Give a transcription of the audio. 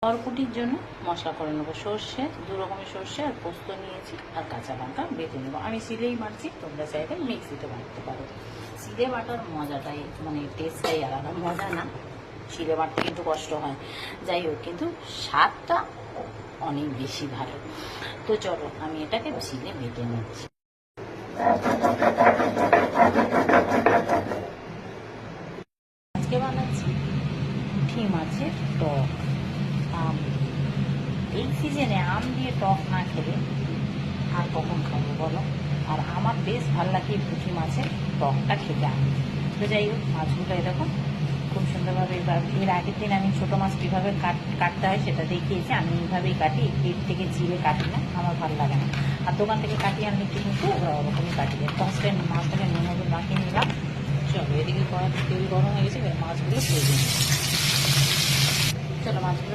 বরবটির জন্য মশলা করে নেবো। সর্ষে, 2 রকমের সর্ষে আর পোস্ত নিয়েছি, আর কাঁচা লঙ্কা বেটে নেবো। আমি শিলেই মারছি, তোমরা চাইলে মিক্সিতে বাটতে পারো। শিলে বাটার মজাটাই মানে টেস্টটাই আলাদা। মজা না, শিলে বাটতে কিন্তু কষ্ট হয়, যাই হোক কিন্তু স্বাদটা অনেক বেশি ভালো। তো চলো আমি এটাকে শিলে বেটে নিচ্ছি। আজকে বানাচ্ছি পুঁটি মাছের টক আম। এই সিজনে আম দিয়ে টক না খেলে আর কখন খাবো বলো? আর আমার বেশ ভালো লাগে পুঁটি মাছের টকটা খেতে। আমি তো যাই হোক, মাছগুলো এরকম খুব সুন্দরভাবে, এর আগের দিন আমি ছোটো মাছ কীভাবে কাটতে হয় সেটা দেখিয়েছি। আমি এইভাবেই কাটি, পেট থেকে চিড়ে কাটি না, আমার ভালো লাগে না। আর দোকান থেকে কাটিয়ে আনলে কিন্তু ওরা ওরকমই কাটি দেয়। ফার্স্টে মাছটাকে নুন হলুদ মাখিয়ে নিলাম। চলো এদিকে কড়াতে তেল গরম হয়ে গেছে, এবার মাছগুলো ভেজে নিই। চলো মাছগুলো